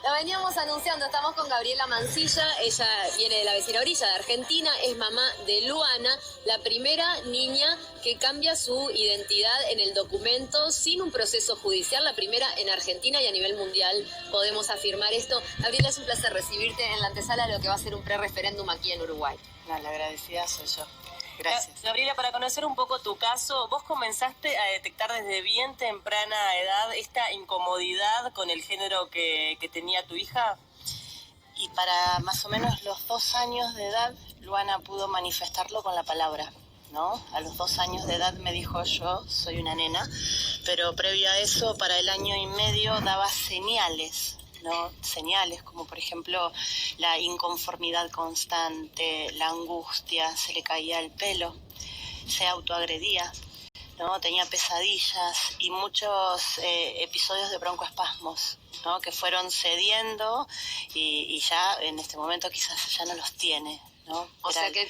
Lo veníamos anunciando, estamos con Gabriela Mancilla, ella viene de la vecina orilla de Argentina, es mamá de Luana, la primera niña que cambia su identidad en el documento sin un proceso judicial, la primera en Argentina y a nivel mundial podemos afirmar esto. Gabriela, es un placer recibirte en la antesala de lo que va a ser un pre-referéndum aquí en Uruguay. No, la agradecida soy yo. Gracias. Gabriela, para conocer un poco tu caso, vos comenzaste a detectar desde bien temprana edad esta incomodidad con el género que tenía tu hija. Y para más o menos los 2 años de edad, Luana pudo manifestarlo con la palabra, ¿no? A los 2 años de edad me dijo: yo soy una nena, pero previo a eso, para el 1 año y medio, daba señales, ¿no? Señales como por ejemplo la inconformidad constante, la angustia, se le caía el pelo, se autoagredía, ¿no? Tenía pesadillas y muchos episodios de broncoespasmos, ¿no? Que fueron cediendo y ya en este momento quizás ya no los tiene, ¿no? O sea que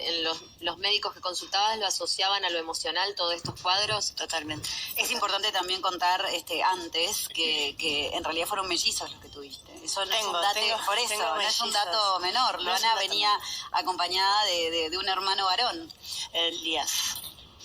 en los médicos que consultabas lo asociaban a lo emocional, todos estos cuadros. Totalmente. Es importante también contar antes que en realidad fueron mellizos los que tuviste. Eso no es un dato, por eso, no es un dato menor. Luana venía acompañada de un hermano varón. Elías.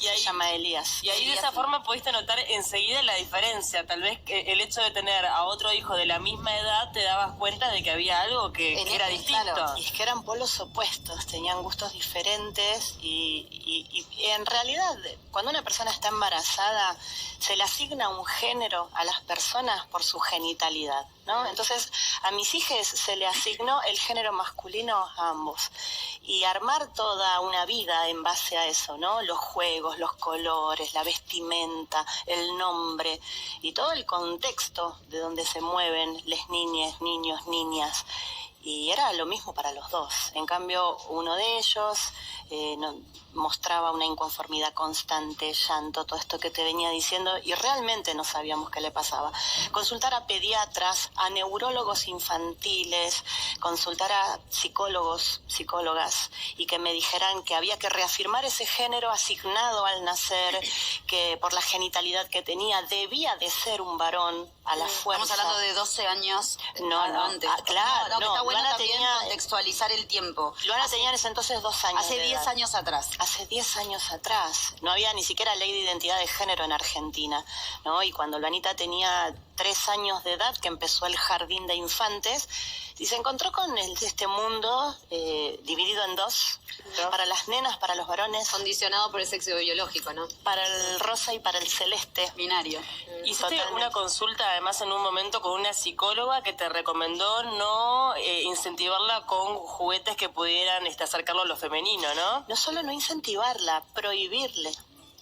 Se llama Elías. Y ahí de esa forma pudiste notar enseguida la diferencia. Tal vez el hecho de tener a otro hijo de la misma edad te dabas cuenta de que había algo que era distinto. Claro. Y es que eran polos opuestos, tenían gustos diferentes y en realidad cuando una persona está embarazada se le asigna un género a las personas por su genitalidad, ¿no? Entonces a mis hijas se le asignó el género masculino a ambos y armar toda una vida en base a eso, ¿no? Los juegos, los colores, la vestimenta, el nombre y todo el contexto de donde se mueven las niñas, niños, niñas. Y era lo mismo para los dos. En cambio, uno de ellos mostraba una inconformidad constante, llanto, todo esto que te venía diciendo, y realmente no sabíamos qué le pasaba. Consultar a pediatras, a neurólogos infantiles, consultar a psicólogos, psicólogas, y que me dijeran que había que reafirmar ese género asignado al nacer, que por la genitalidad que tenía debía de ser un varón a la fuerza. Estamos hablando de 12 años antes. Claro, no, está bueno Luana también contextualizar el tiempo. Luana tenía en ese entonces 2 años. Hace 10 años atrás. Hace 10 años atrás. No había ni siquiera ley de identidad de género en Argentina, ¿no? Y cuando Luanita tenía 3 años de edad, que empezó el jardín de infantes, y se encontró con este mundo dividido en dos, ¿no? Para las nenas, para los varones. Condicionado por el sexo biológico, ¿no? Para el rosa y para el celeste. Binario. Hiciste una consulta además en un momento con una psicóloga que te recomendó no incentivarla con juguetes que pudieran acercarlo a lo femenino, ¿no? No solo no incentivarla, prohibirle,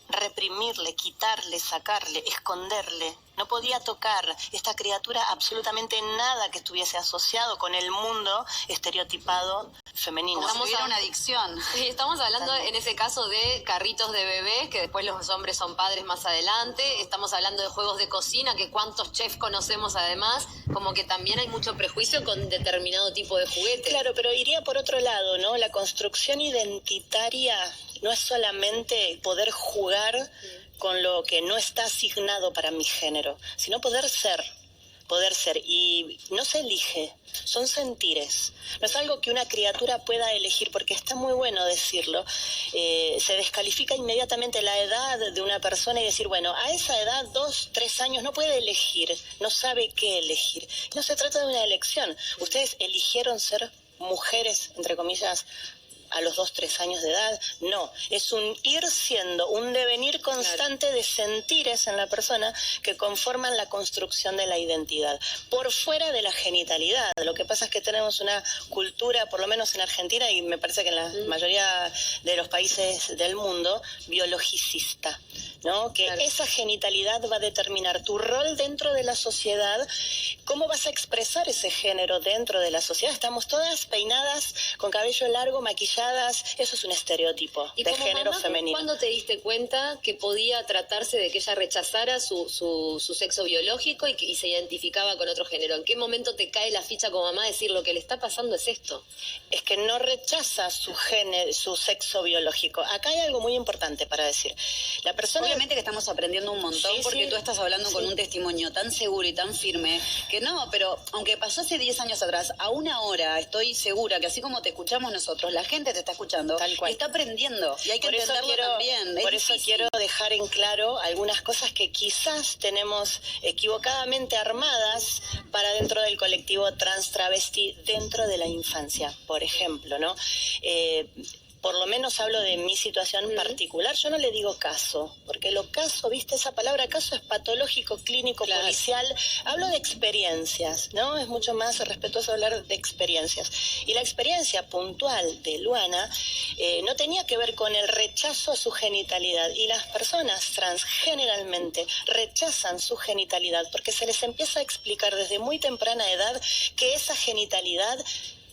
reprimirle, quitarle, sacarle, esconderle. No podía tocar esta criatura absolutamente nada que estuviese asociado con el mundo estereotipado femenino. Como si hubiera una adicción. Sí, estamos hablando en ese caso de carritos de bebés, que después los hombres son padres más adelante. Estamos hablando de juegos de cocina, que cuántos chefs conocemos además. Como que también hay mucho prejuicio con determinado tipo de juguete. Claro, pero iría por otro lado, ¿no? La construcción identitaria no es solamente poder jugar con lo que no está asignado para mi género, sino poder ser, y no se elige, son sentires, no es algo que una criatura pueda elegir, porque está muy bueno decirlo, se descalifica inmediatamente la edad de una persona y decir, bueno, a esa edad, 2, 3 años, no puede elegir, no sabe qué elegir, no se trata de una elección, ustedes eligieron ser mujeres, entre comillas, a los 2, 3 años de edad, no, es un ir siendo, un devenir constante de sentires en la persona que conforman la construcción de la identidad, por fuera de la genitalidad. Lo que pasa es que tenemos una cultura, por lo menos en Argentina, y me parece que en la mayoría de los países del mundo, biologicista, ¿no? Que esa genitalidad va a determinar tu rol dentro de la sociedad, cómo vas a expresar ese género dentro de la sociedad. Estamos todas peinadas, con cabello largo, maquilladas, eso es un estereotipo de género femenino. ¿Cuándo te diste cuenta que podía tratarse de que ella rechazara su sexo biológico y se identificaba con otro género? ¿En qué momento te cae la ficha como mamá decir lo que le está pasando es esto? Es que no rechaza su sexo biológico. Acá hay algo muy importante para decir. La persona obviamente que estamos aprendiendo un montón, Sí, porque sí. tú estás hablando con Sí. un testimonio tan seguro y tan firme, que no, pero aunque pasó hace 10 años atrás, aún ahora estoy segura que así como te escuchamos nosotros, la gente te está escuchando, Tal cual. y está aprendiendo, y hay que entenderlo también. Por eso quiero dejar en claro algunas cosas que quizás tenemos equivocadamente armadas para dentro del colectivo trans travesti dentro de la infancia, por ejemplo, ¿no? Por lo menos hablo de mi situación particular. Yo no le digo caso, porque lo caso, ¿viste? Esa palabra caso es patológico, clínico, policial. Hablo de experiencias, ¿no? Es mucho más respetuoso hablar de experiencias. Y la experiencia puntual de Luana no tenía que ver con el rechazo a su genitalidad. Y las personas trans generalmente rechazan su genitalidad porque se les empieza a explicar desde muy temprana edad que esa genitalidad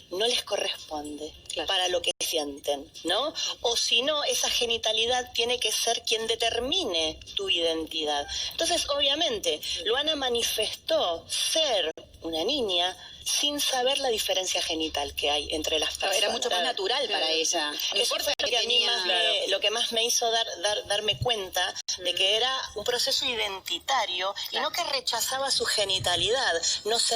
no les corresponde para lo que sienten, ¿no? O si no, esa genitalidad tiene que ser quien determine tu identidad. Entonces, obviamente, Luana manifestó ser una niña sin saber la diferencia genital que hay entre las personas. Era mucho más natural para ella. Eso fue lo que a mí lo que más me hizo darme cuenta de que era un proceso identitario y no que rechazaba su genitalidad. Nos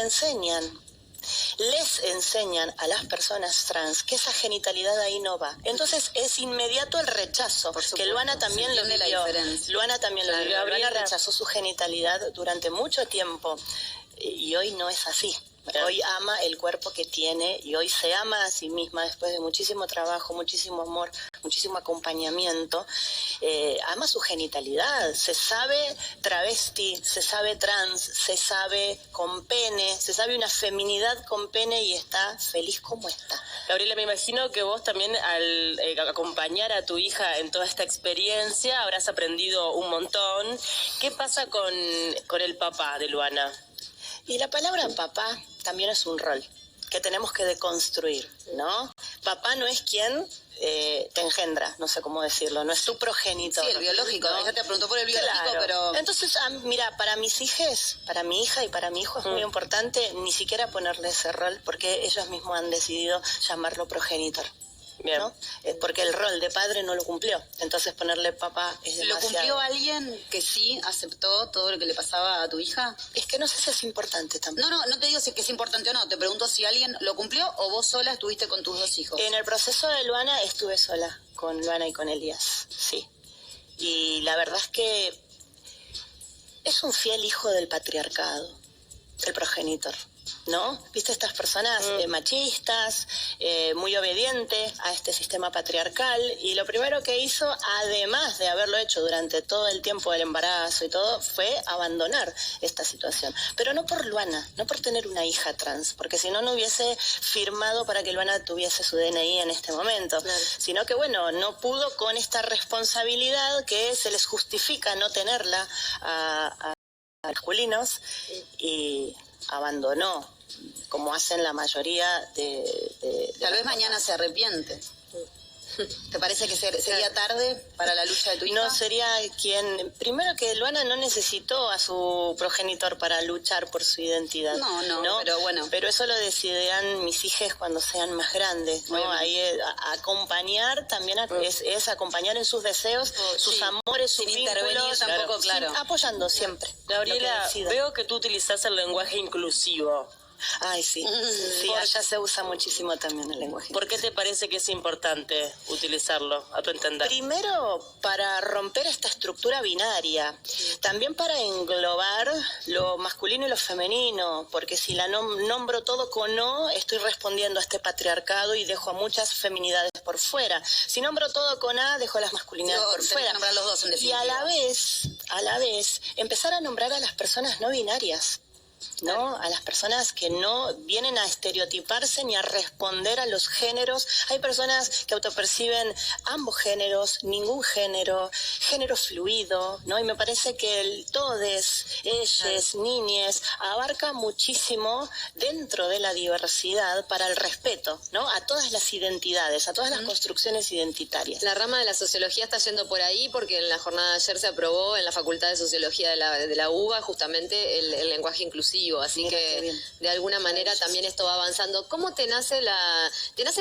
les enseñan a las personas trans que esa genitalidad ahí no va. Entonces es inmediato el rechazo, que Luana también lo vivió. Luana también lo vivió. Luana rechazó su genitalidad durante mucho tiempo y hoy no es así. Hoy ama el cuerpo que tiene y hoy se ama a sí misma después de muchísimo trabajo, muchísimo amor, muchísimo acompañamiento. Ama su genitalidad, se sabe travesti, se sabe trans, se sabe con pene, se sabe una feminidad con pene y está feliz como está. Gabriela, me imagino que vos también al acompañar a tu hija en toda esta experiencia habrás aprendido un montón. ¿Qué pasa con el papá de Luana? Y la palabra papá también es un rol que tenemos que deconstruir, ¿no? Papá no es quien te engendra, no sé cómo decirlo, no es tu progenitor. Sí, el biológico, ¿no? ella te preguntó por el biológico, Claro. pero... Entonces, mira, para mis hijas, para mi hija y para mi hijo es muy importante ni siquiera ponerle ese rol porque ellos mismos han decidido llamarlo progenitor. Bien. ¿No? Porque el rol de padre no lo cumplió, entonces ponerle papá es demasiado. ¿Lo cumplió alguien que sí aceptó todo lo que le pasaba a tu hija? Es que no sé si es importante tampoco. No te digo si es importante o no, te pregunto si alguien lo cumplió o vos sola estuviste con tus dos hijos. En el proceso de Luana estuve sola con Luana y con Elías, sí. Y la verdad es que es un fiel hijo del patriarcado, el progenitor, ¿no? ¿Viste estas personas machistas, muy obedientes a este sistema patriarcal? Y lo primero que hizo, además de haberlo hecho durante todo el tiempo del embarazo y todo, fue abandonar esta situación. Pero no por Luana, no por tener una hija trans, porque si no, no hubiese firmado para que Luana tuviese su DNI en este momento. Claro. Sino que, bueno, no pudo con esta responsabilidad que se les justifica no tenerla a masculinos y abandonó, como hacen la mayoría de Tal vez mañana se arrepiente. ¿Te parece que sería tarde para la lucha de tu hija? No sería quien... Primero que Luana no necesitó a su progenitor para luchar por su identidad. No, pero bueno. Pero eso lo decidirán mis hijas cuando sean más grandes, ¿no? Ahí acompañar también es acompañar en sus deseos, sus amores, sus sin vínculos. intervenir tampoco, claro. Apoyando siempre. Gabriela, veo que tú utilizás el lenguaje inclusivo. Ay, sí. Sí, allá se usa muchísimo también el lenguaje. ¿Por qué te parece que es importante utilizarlo, a tu entender? Primero, para romper esta estructura binaria. También para englobar lo masculino y lo femenino. Porque si la nombro todo con no, estoy respondiendo a este patriarcado y dejo a muchas feminidades por fuera. Si nombro todo con a, dejo a las masculinidades por fuera. Nombrar los dos, en definitiva. Y a la vez, empezar a nombrar a las personas no binarias, ¿no? A las personas que no vienen a estereotiparse ni a responder a los géneros. Hay personas que autoperciben ambos géneros, ningún género, género fluido, ¿no? Y me parece que el todes, ellas, niñes, abarca muchísimo dentro de la diversidad para el respeto, ¿no? A todas las identidades, a todas las construcciones identitarias. La rama de la sociología está yendo por ahí porque en la jornada de ayer se aprobó en la Facultad de Sociología de la UBA justamente el lenguaje inclusivo inclusivo, así Mira, que de alguna manera también esto va avanzando. ¿Cómo te nace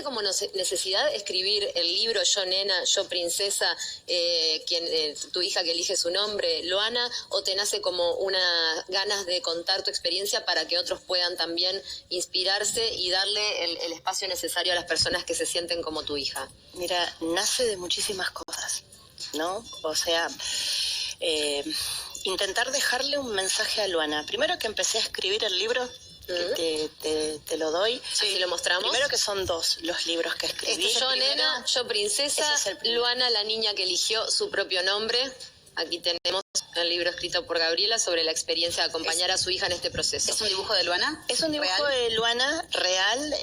como necesidad escribir el libro Yo Nena, Yo Princesa, tu hija que elige su nombre, Luana, o te nace como unas ganas de contar tu experiencia para que otros puedan también inspirarse y darle el espacio necesario a las personas que se sienten como tu hija? Mira, nace de muchísimas cosas, ¿no? O sea, intentar dejarle un mensaje a Luana. Primero que empecé a escribir el libro, que te lo doy. Sí, lo mostramos. Primero que son 2 los libros que escribí. Yo Nena, Yo Princesa, Luana, la niña que eligió su propio nombre. Aquí tenemos el libro escrito por Gabriela sobre la experiencia de acompañar a su hija en este proceso. ¿Es un dibujo de Luana? Es un dibujo de Luana real.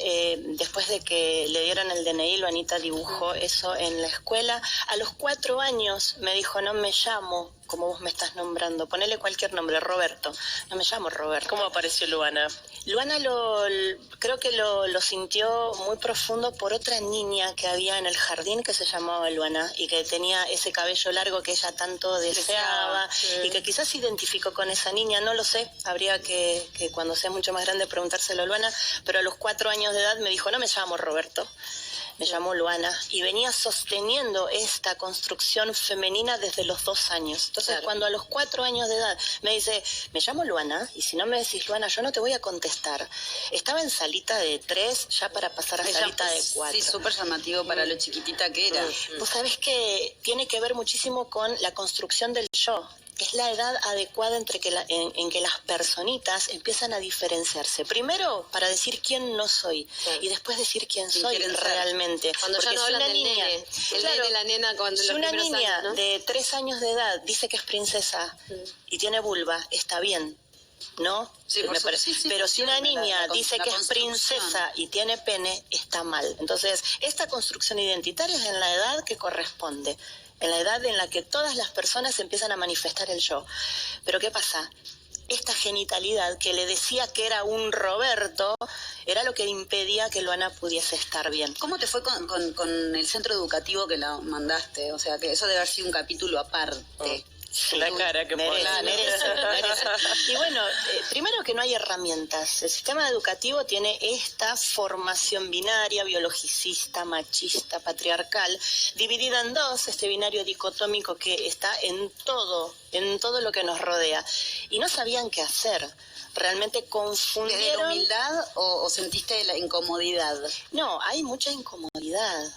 Después de que le dieron el DNI, Luanita dibujó eso en la escuela. A los 4 años me dijo, no me llamo como vos me estás nombrando, ponele cualquier nombre, Roberto. No me llamo Roberto. ¿Cómo apareció Luana? Luana creo que lo sintió muy profundo por otra niña que había en el jardín que se llamaba Luana y que tenía ese cabello largo que ella tanto deseaba y que quizás se identificó con esa niña, no lo sé, habría que cuando sea mucho más grande preguntárselo a Luana, pero a los 4 años de edad me dijo, no me llamo Roberto, me llamo Luana, y venía sosteniendo esta construcción femenina desde los 2 años. Entonces, cuando a los 4 años de edad me dice, me llamo Luana, y si no me decís Luana, yo no te voy a contestar. Estaba en salita de 3, ya para pasar a salita de 4. Sí, súper llamativo para lo chiquitita que era. Vos sabés que tiene que ver muchísimo con la construcción del yo. Es la edad adecuada en que las personitas empiezan a diferenciarse. Primero, para decir quién no soy, y después decir quién soy realmente. Cuando ya no hablan del nene, de la nena cuando si una niña años, ¿no? de 3 años de edad dice que es princesa y tiene vulva, está bien, ¿no? Sí, pero si una niña dice que es princesa y tiene pene, está mal. Entonces, esta construcción identitaria es en la edad que corresponde, en la edad en la que todas las personas empiezan a manifestar el yo. Pero ¿qué pasa? Esta genitalidad que le decía que era un Roberto era lo que impedía que Luana pudiese estar bien. ¿Cómo te fue con el centro educativo que la mandaste? O sea, que eso debe haber sido un capítulo aparte. La cara que merece. Y bueno, primero que no hay herramientas. El sistema educativo tiene esta formación binaria, biologicista, machista, patriarcal, dividida en 2, este binario dicotómico que está en todo lo que nos rodea. Y no sabían qué hacer. Realmente confundieron. ¿Desde la humildad o sentiste la incomodidad? No, hay mucha incomodidad.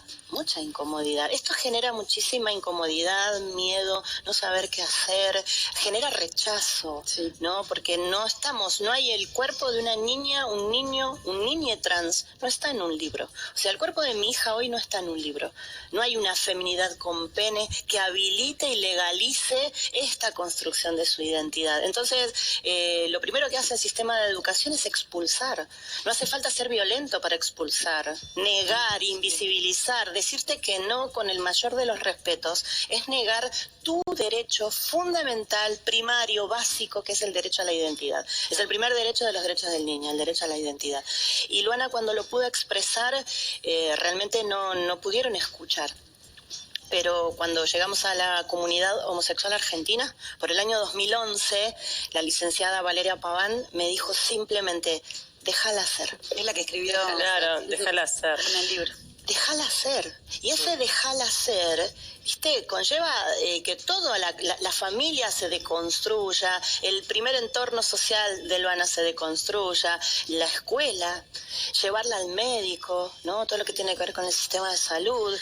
Esto genera muchísima incomodidad, miedo, no saber qué hacer, genera rechazo, ¿no? Porque no hay el cuerpo de una niña, un niño trans, no está en un libro. O sea, el cuerpo de mi hija hoy no está en un libro. No hay una feminidad con pene que habilite y legalice esta construcción de su identidad. Entonces, lo primero que hace el sistema de educación es expulsar. No hace falta ser violento para expulsar, negar, invisibilizar, decirte que no con el mayor de los respetos, es negar tu derecho fundamental, primario, básico, que es el derecho a la identidad. Es el primer derecho de los derechos del niño, el derecho a la identidad. Y Luana, cuando lo pudo expresar, realmente no pudieron escuchar. Pero cuando llegamos a la comunidad homosexual argentina, por el año 2011, la licenciada Valeria Paván me dijo simplemente, déjala ser. Es la que escribió. Claro, déjala ser. En el libro. Déjala ser. Y ese déjala ser, ¿viste? Conlleva que toda la familia se deconstruya, el primer entorno social de Luana se deconstruya, la escuela, llevarla al médico, ¿no? Todo lo que tiene que ver con el sistema de salud.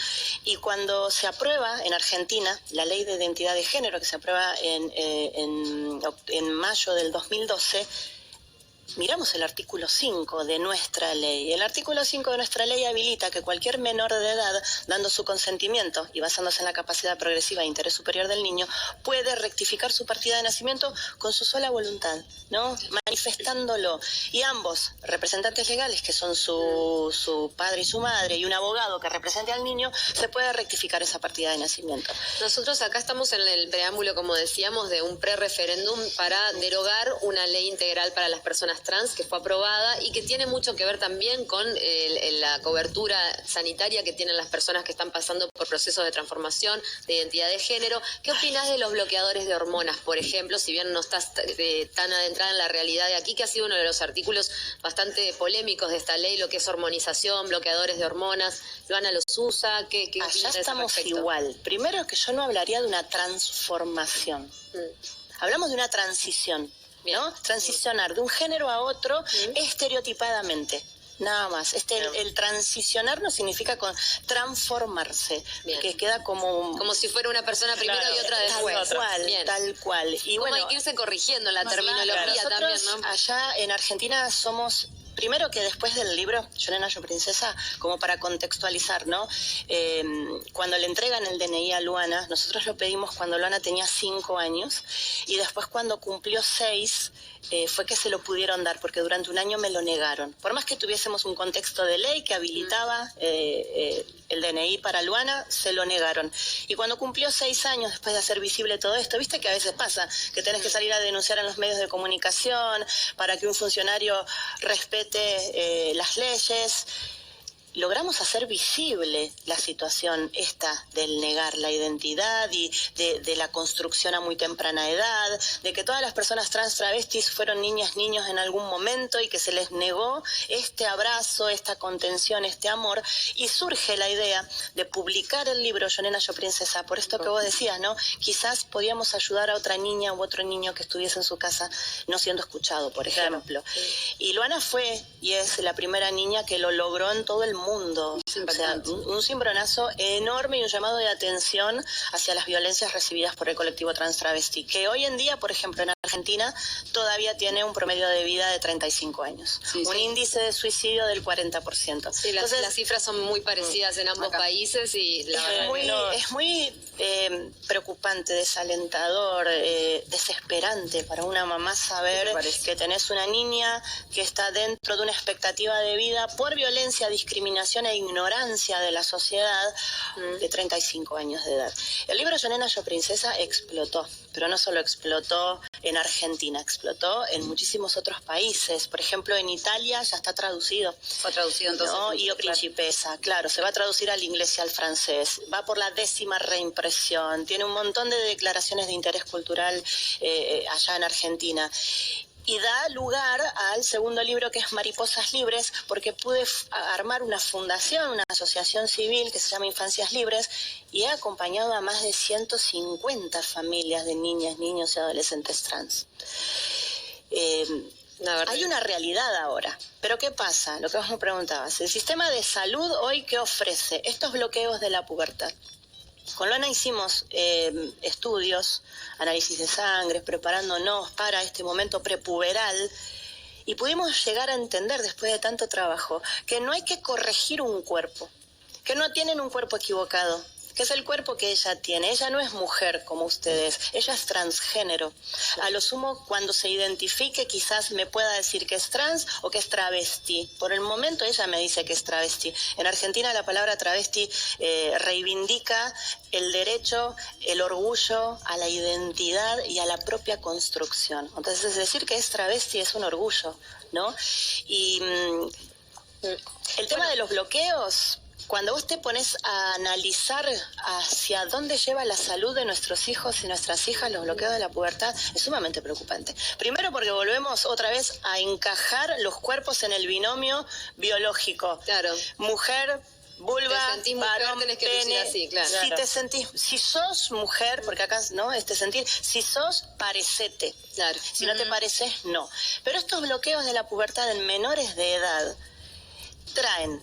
Y cuando se aprueba en Argentina la ley de identidad de género, que se aprueba en mayo del 2012, miramos el artículo 5 de nuestra ley. El artículo 5 de nuestra ley habilita que cualquier menor de edad, dando su consentimiento y basándose en la capacidad progresiva e interés superior del niño, puede rectificar su partida de nacimiento con su sola voluntad, ¿no? Manifestándolo. Y ambos, representantes legales, que son su padre y su madre, y un abogado que represente al niño, se puede rectificar esa partida de nacimiento. Nosotros acá estamos en el preámbulo, como decíamos, de un pre-referéndum para derogar una ley integral para las personas personas trans, que fue aprobada y que tiene mucho que ver también con la cobertura sanitaria que tienen las personas que están pasando por procesos de transformación de identidad de género. ¿Qué opinás de los bloqueadores de hormonas, por ejemplo, si bien no estás tan adentrada en la realidad de aquí, que ha sido uno de los artículos bastante polémicos de esta ley, lo que es hormonización, bloqueadores de hormonas? Luana los usa, ¿qué Allá estamos igual. Primero que yo no hablaría de una transformación. Hablamos de una transición, ¿no? Transicionar de un género a otro estereotipadamente. Nada más. El transicionar no significa transformarse, que queda como si fuera una persona primero y otra después. Tal cual. Y bueno, hay que irse corrigiendo la terminología también, ¿no? Allá en Argentina somos... Primero que después del libro, Yo, Nena, Yo, Princesa, como para contextualizar, ¿no? Cuando le entregan el DNI a Luana, nosotros lo pedimos cuando Luana tenía 5 años, y después cuando cumplió 6, fue que se lo pudieron dar, porque durante un año me lo negaron. Por más que tuviésemos un contexto de ley que habilitaba el DNI para Luana, se lo negaron. Y cuando cumplió 6 años, después de hacer visible todo esto, viste que a veces pasa, que tenés que salir a denunciar en los medios de comunicación para que un funcionario respete las leyes. Logramos hacer visible la situación esta del negar la identidad y de la construcción a muy temprana edad, de que todas las personas trans travestis fueron niñas, niños en algún momento y que se les negó este abrazo, esta contención, este amor, y surge la idea de publicar el libro Yo, Nena, Yo, Princesa, por esto que vos decías, ¿no? Quizás podíamos ayudar a otra niña u otro niño que estuviese en su casa no siendo escuchado, por ejemplo. Y Luana fue y es la primera niña que lo logró en todo el mundo. O sea, un cimbronazo enorme y un llamado de atención hacia las violencias recibidas por el colectivo trans travesti, que hoy en día, por ejemplo, en Argentina todavía tiene un promedio de vida de 35 años, un índice de suicidio del 40%. Sí, entonces, las cifras son muy parecidas en ambos países y es muy preocupante, desalentador, desesperante para una mamá saber que tenés una niña que está dentro de una expectativa de vida por violencia, discriminación e ignorancia de la sociedad de 35 años de edad. El libro Yo, Nena, Yo, Princesa explotó, pero no solo explotó en Argentina, explotó en muchísimos otros países. Por ejemplo, en Italia ya está traducido. Fue traducido entonces. ¿No? Io Principessa, claro, se va a traducir al inglés y al francés. Va por la 10ª reimpresión. Tiene un montón de declaraciones de interés cultural allá en Argentina. Y da lugar al segundo libro, que es Mariposas Libres, porque pude armar una fundación, una asociación civil que se llama Infancias Libres, y he acompañado a más de 150 familias de niñas, niños y adolescentes trans. Hay una realidad ahora, pero ¿qué pasa? Lo que vos me preguntabas, el sistema de salud hoy, ¿qué ofrece? Estos bloqueos de la pubertad. Con Luana hicimos estudios, análisis de sangre, preparándonos para este momento prepuberal, y pudimos llegar a entender, después de tanto trabajo, que no hay que corregir un cuerpo, que no tienen un cuerpo equivocado, que es el cuerpo que ella tiene. Ella no es mujer como ustedes, ella es transgénero. A lo sumo, cuando se identifique, quizás me pueda decir que es trans o que es travesti. Por el momento ella me dice que es travesti. En Argentina la palabra travesti reivindica el derecho, el orgullo a la identidad y a la propia construcción. Entonces, decir que es travesti es un orgullo, ¿no? Y el tema de los bloqueos... Cuando vos te pones a analizar hacia dónde lleva la salud de nuestros hijos y nuestras hijas los bloqueos de la pubertad, es sumamente preocupante. Primero porque volvemos otra vez a encajar los cuerpos en el binomio biológico. Claro. Mujer, vulva, varón, tenés que pene. así, claro. Si te sentís, si sos mujer, porque acá no, sentir, si sos, parecete. Claro. Si no te pareces, no. Pero estos bloqueos de la pubertad en menores de edad traen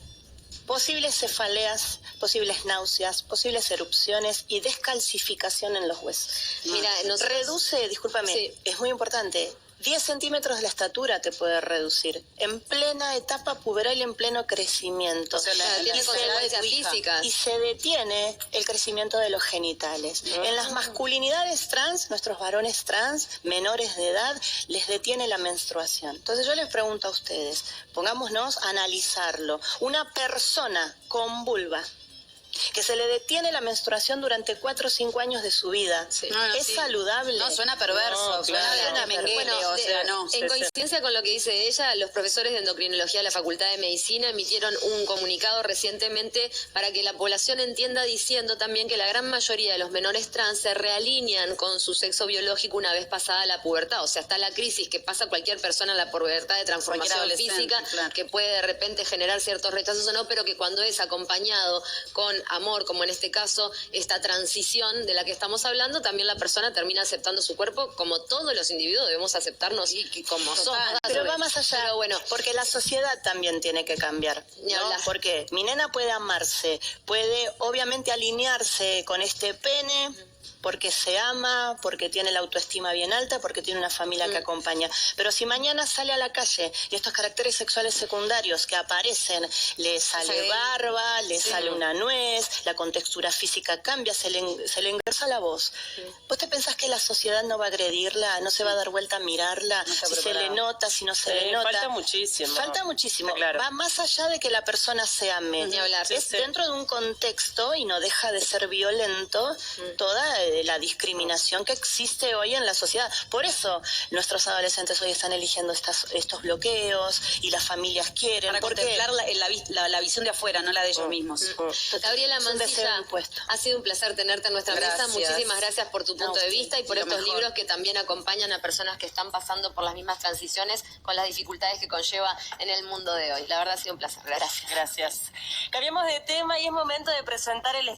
posibles cefaleas, posibles náuseas, posibles erupciones y descalcificación en los huesos. Mira, reduce, discúlpame, es muy importante, 10 centímetros de la estatura te puede reducir en plena etapa puberal y en pleno crecimiento. O sea, tiene consecuencias físicas. Y se detiene el crecimiento de los genitales. En las masculinidades trans, nuestros varones trans, menores de edad, les detiene la menstruación. Entonces yo les pregunto a ustedes, pongámonos a analizarlo. Una persona con vulva que se le detiene la menstruación durante 4 o 5 años de su vida. Sí. ¿Es saludable? No, suena perverso, No, suena claro. de menguele, o sea, no. En coincidencia con lo que dice ella, los profesores de endocrinología de la Facultad de Medicina emitieron un comunicado recientemente para que la población entienda, diciendo también que la gran mayoría de los menores trans se realinean con su sexo biológico una vez pasada la pubertad. O sea, está la crisis que pasa cualquier persona en la pubertad de transformación física, claro, que puede de repente generar ciertos rechazos o no, pero que cuando es acompañado con amor, como en este caso, esta transición de la que estamos hablando, también la persona termina aceptando su cuerpo, como todos los individuos debemos aceptarnos y como somos. Pero va más allá, pero bueno, porque la sociedad también tiene que cambiar, ¿no? Porque mi nena puede amarse, puede obviamente alinearse con este pene, porque se ama, porque tiene la autoestima bien alta, porque tiene una familia que acompaña. Pero si mañana sale a la calle y estos caracteres sexuales secundarios que aparecen, le sale barba, le sale una nuez, la contextura física cambia, se le engresa la voz. ¿Vos te pensás que la sociedad no va a agredirla, no se va a dar vuelta a mirarla, si se le nota, si no se le nota? Falta muchísimo. Falta muchísimo. Claro. Va más allá de que la persona se ame. Es dentro de un contexto, y no deja de ser violento, toda la discriminación que existe hoy en la sociedad. Por eso nuestros adolescentes hoy están eligiendo estos bloqueos, y las familias quieren. Para contemplar la visión de afuera, no la de ellos mismos. Gabriela Mancilla, ha sido un placer tenerte en nuestra mesa. Muchísimas gracias por tu punto de vista y por estos libros que también acompañan a personas que están pasando por las mismas transiciones con las dificultades que conlleva en el mundo de hoy. La verdad ha sido un placer. Gracias. Gracias. Cambiamos de tema y es momento de presentar el